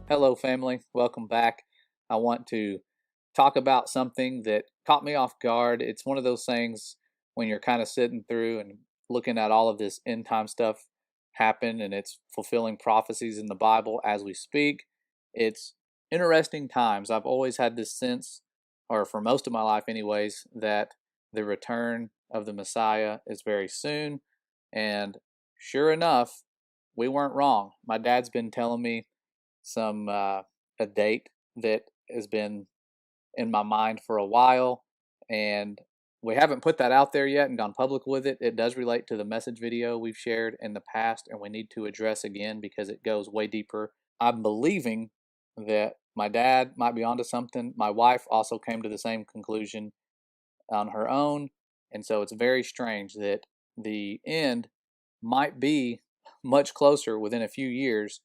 Hello, family. Welcome back. I want to talk about something that caught me off guard. It's one of those things when you're kind of sitting through and looking at all of this end time stuff happen and it's fulfilling prophecies in the Bible as we speak. It's interesting times. I've always had this sense, or for most of my life, anyways, that the return of the Messiah is very soon. And sure enough, we weren't wrong. My dad's been telling me some a date that has been in my mind for a while, and we haven't put that out there yet and gone public with it. It does relate to the message video we've shared in the past, and we need to address again because it goes way deeper. I'm believing that my dad might be onto something. My wife also came to the same conclusion on her own, and so it's very strange that the end might be much closer within a few years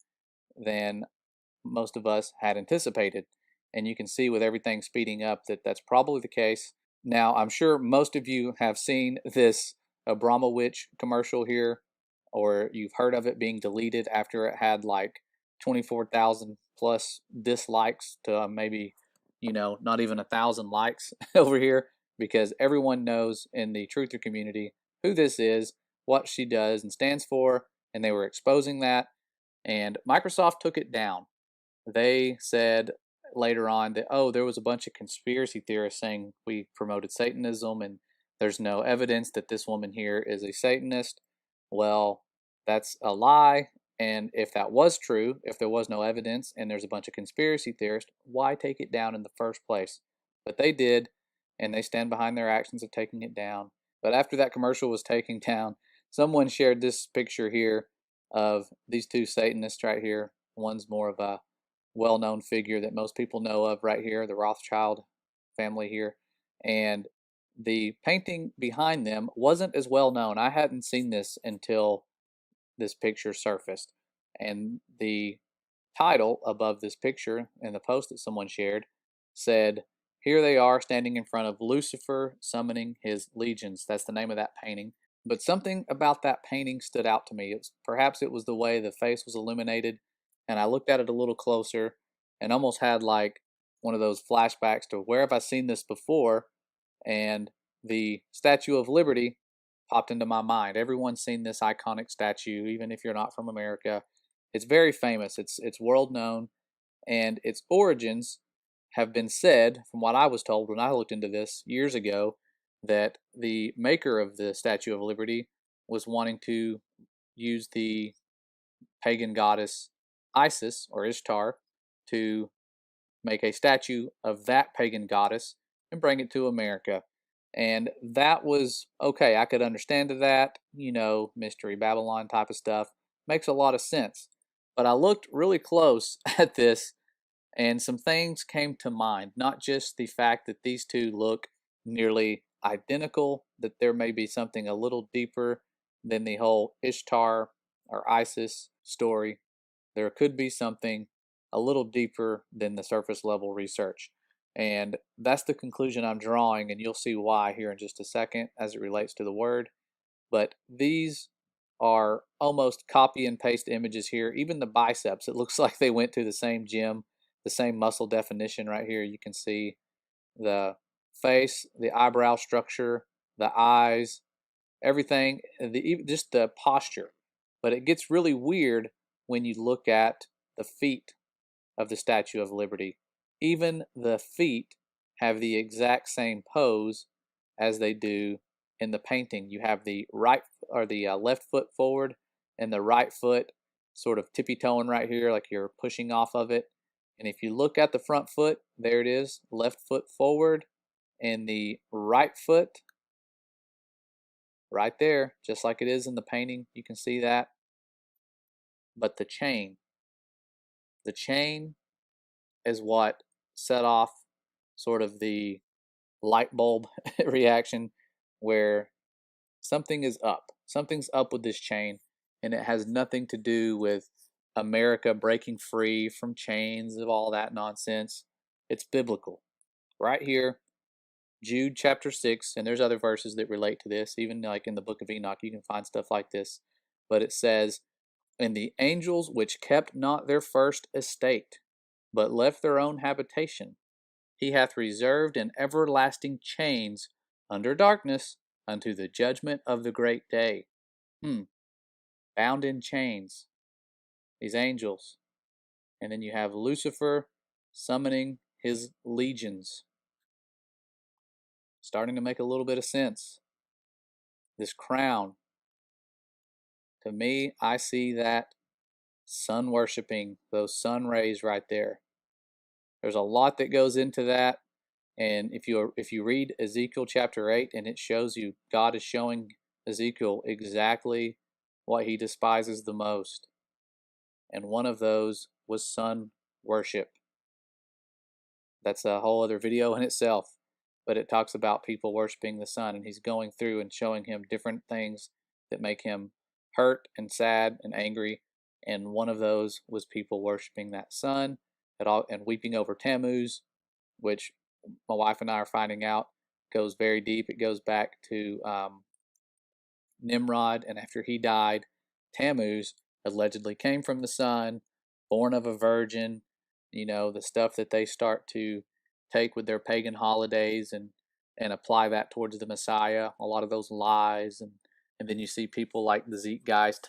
than most of us had anticipated. And you can see with everything speeding up that that's probably the case. Now, I'm sure most of you have seen this Abramowitz commercial here, or you've heard of it being deleted after it had like 24,000 plus dislikes to maybe, not even 1,000 likes over here, because everyone knows in the truther community who this is, what she does and stands for, and they were exposing that. And Microsoft took it down. They said later on that, oh, there was a bunch of conspiracy theorists saying we promoted Satanism and there's no evidence that this woman here is a Satanist. Well, that's a lie. And if that was true, if there was no evidence and there's a bunch of conspiracy theorists, why take it down in the first place? But they did, and they stand behind their actions of taking it down. But after that commercial was taken down, someone shared this picture here of these two Satanists right here. One's more of a well-known figure that most people know of right here, the Rothschild family here. And the painting behind them wasn't as well known. I hadn't seen this until this picture surfaced. And the title above this picture in the post that someone shared said, "Here they are standing in front of Lucifer summoning his legions." That's the name of that painting. But something about that painting stood out to me. Perhaps it was the way the face was illuminated, and I looked at it a little closer and almost had like one of those flashbacks to where have I seen this before? And the Statue of Liberty popped into my mind. Everyone's seen this iconic statue, even if you're not from America. It's very famous. It's world known, and its origins have been said, from what I was told when I looked into this years ago, that the maker of the Statue of Liberty was wanting to use the pagan goddess Isis or Ishtar to make a statue of that pagan goddess and bring it to America. And that was okay. I could understand that, Mystery Babylon type of stuff. Makes a lot of sense. But I looked really close at this and some things came to mind. Not just the fact that these two look nearly identical, that there may be something a little deeper than the whole Ishtar or Isis story. There could be something a little deeper than the surface level research. And that's the conclusion I'm drawing, and you'll see why here in just a second as it relates to the word. But these are almost copy and paste images here. Even the biceps, it looks like they went to the same gym, the same muscle definition right here. You can see the face, the eyebrow structure, the eyes, everything, just the posture. But it gets really weird when you look at the feet of the Statue of Liberty. Even the feet have the exact same pose as they do in the painting. You have the right or the left foot forward and the right foot sort of tippy toeing right here, like you're pushing off of it. And if you look at the front foot, there it is, left foot forward, and the right foot right there, just like it is in the painting. You can see that. But the chain is what set off sort of the light bulb reaction where something is up. Something's up with this chain, and it has nothing to do with America breaking free from chains of all that nonsense. It's biblical. Right here, Jude chapter 6, and there's other verses that relate to this, even like in the book of Enoch, you can find stuff like this. But it says, "And the angels which kept not their first estate but left their own habitation. He hath reserved in everlasting chains under darkness unto the judgment of the great day. Bound in chains, these angels. And then you have Lucifer summoning his legions. Starting to make a little bit of sense. This crown, to me, I see that sun worshiping, those sun rays right there. There's a lot that goes into that. And if you read Ezekiel chapter 8, and it shows you, God is showing Ezekiel exactly what he despises the most. And one of those was sun worship. That's a whole other video in itself, but it talks about people worshiping the sun, and he's going through and showing him different things that make him hurt and sad and angry. And one of those was people worshiping that sun and weeping over Tammuz, which my wife and I are finding out goes very deep. It goes back to Nimrod, and after he died, Tammuz allegedly came from the sun, born of a virgin. You know, the stuff that they start to take with their pagan holidays and apply that towards the Messiah. A lot of those lies, and then you see people like the Zeitgeist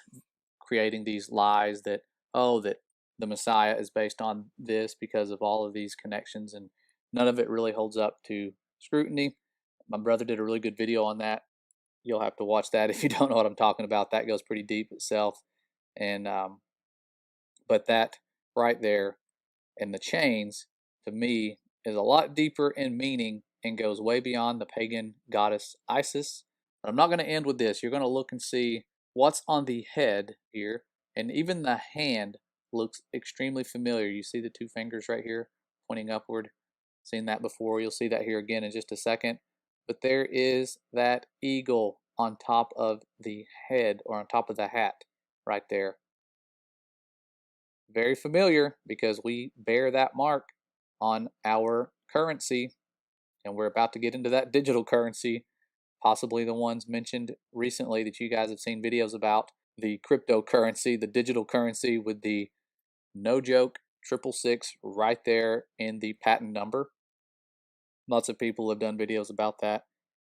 creating these lies that that the Messiah is based on this because of all of these connections, and none of it really holds up to scrutiny. My brother did a really good video on that. You'll have to watch that if you don't know what I'm talking about. That goes pretty deep itself. And but that right there in the chains, to me, is a lot deeper in meaning and goes way beyond the pagan goddess Isis. But I'm not going to end with this. You're going to look and see what's on the head here, and even the hand looks extremely familiar. You see the two fingers right here pointing upward. Seen that before. You'll see that here again in just a second. But there is that eagle on top of the head, or on top of the hat right there. Very familiar because we bear that mark on our currency, and we're about to get into that digital currency, possibly the ones mentioned recently that you guys have seen videos about, the cryptocurrency, the digital currency with the no joke 666 right there in the patent number. Lots of people have done videos about that.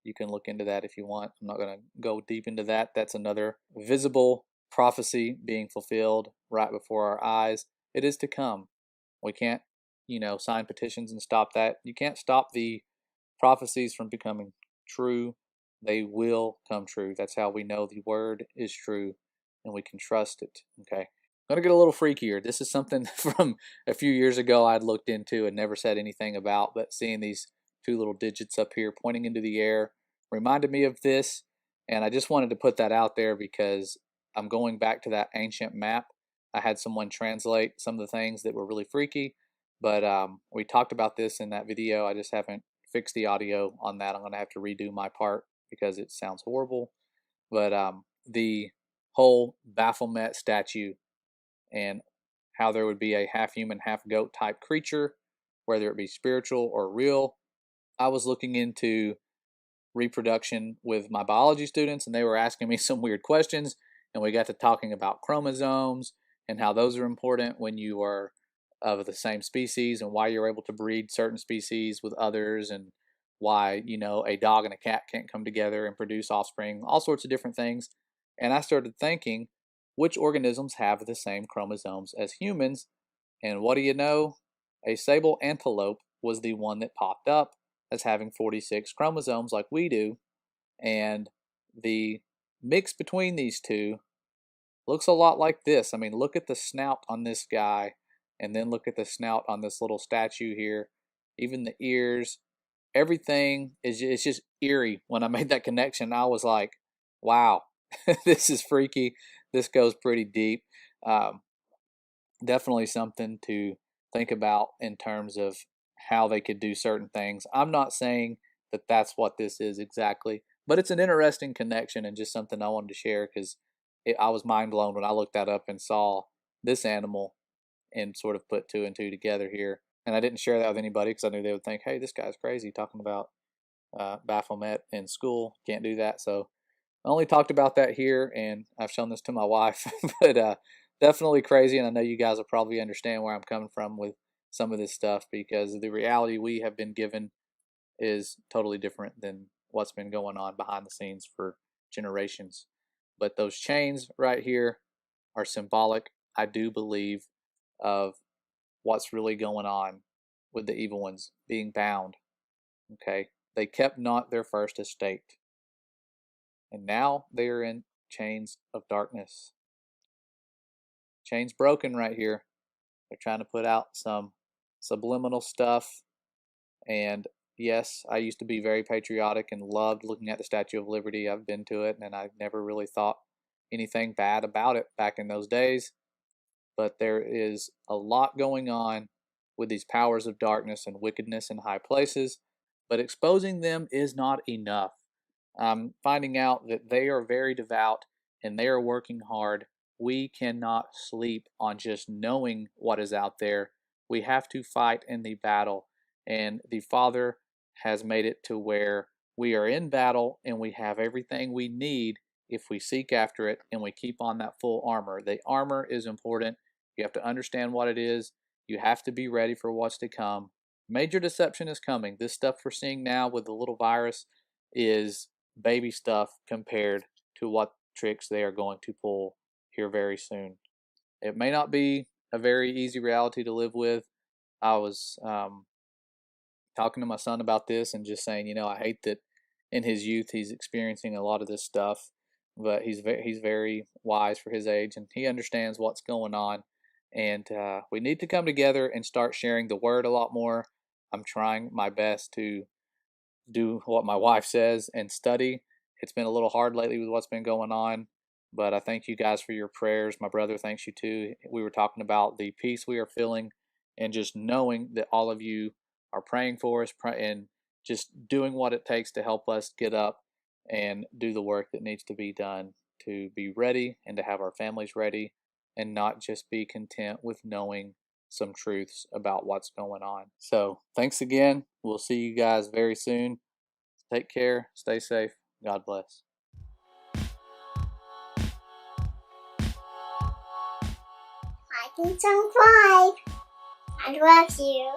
You can look into that if you want. I'm not going to go deep into that. That's another visible prophecy being fulfilled right before our eyes. It is to come. We can't, sign petitions and stop that. You can't stop the prophecies from becoming true. They will come true. That's how we know the word is true and we can trust it. Okay. I'm going to get a little freakier. This is something from a few years ago I'd looked into and never said anything about, but seeing these two little digits up here pointing into the air reminded me of this, and I just wanted to put that out there because I'm going back to that ancient map. I had someone translate some of the things that were really freaky, but we talked about this in that video. I just haven't fixed the audio on that. I'm going to have to redo my part because it sounds horrible. But the whole Baphomet statue and how there would be a half human, half goat type creature, whether it be spiritual or real. I was looking into reproduction with my biology students, and they were asking me some weird questions, and we got to talking about chromosomes and how those are important when you are of the same species, and why you're able to breed certain species with others, and why a dog and a cat can't come together and produce offspring, all sorts of different things. And I started thinking, which organisms have the same chromosomes as humans? And what do you know? A sable antelope was the one that popped up as having 46 chromosomes like we do. And the mix between these two looks a lot like this. I mean, look at the snout on this guy, and then look at the snout on this little statue here. Even the ears, everything is it's just eerie. When I made that connection, I was like, wow, this is freaky. This goes pretty deep. Definitely something to think about in terms of how they could do certain things. I'm not saying that that's what this is exactly, but it's an interesting connection and just something I wanted to share because I was mind blown when I looked that up and saw this animal and sort of put two and two together here. And I didn't share that with anybody because I knew they would think, hey, this guy's crazy talking about Baphomet in school. Can't do that. So I only talked about that here, and I've shown this to my wife, but definitely crazy. And I know you guys will probably understand where I'm coming from with some of this stuff, because the reality we have been given is totally different than what's been going on behind the scenes for generations. But those chains right here are symbolic, I do believe, of what's really going on with the evil ones being bound. Okay, they kept not their first estate, and now they are in chains of darkness. Chains broken right here. They're trying to put out some subliminal stuff. And yes, I used to be very patriotic and loved looking at the Statue of Liberty. I've been to it, and I never really thought anything bad about it back in those days. But there is a lot going on with these powers of darkness and wickedness in high places, but exposing them is not enough. I'm finding out that they are very devout and they are working hard. We cannot sleep on just knowing what is out there. We have to fight in the battle, and the Father has made it to where we are in battle and we have everything we need if we seek after it and we keep on that full armor. The armor is important. You have to understand what it is. You have to be ready for what's to come. Major deception is coming. This stuff we're seeing now with the little virus is baby stuff compared to what tricks they are going to pull here very soon. It may not be a very easy reality to live with. I was talking to my son about this and just saying, I hate that in his youth he's experiencing a lot of this stuff, but he's very wise for his age, and he understands what's going on. And we need to come together and start sharing the word a lot more. I'm trying my best to do what my wife says and study. It's been a little hard lately with what's been going on, but I thank you guys for your prayers. My brother thanks you too. We were talking about the peace we are feeling and just knowing that all of you are praying for us and just doing what it takes to help us get up and do the work that needs to be done to be ready and to have our families ready and not just be content with knowing some truths about what's going on. So thanks again. We'll see you guys very soon. Take care. Stay safe. God bless. I can subscribe. I love you.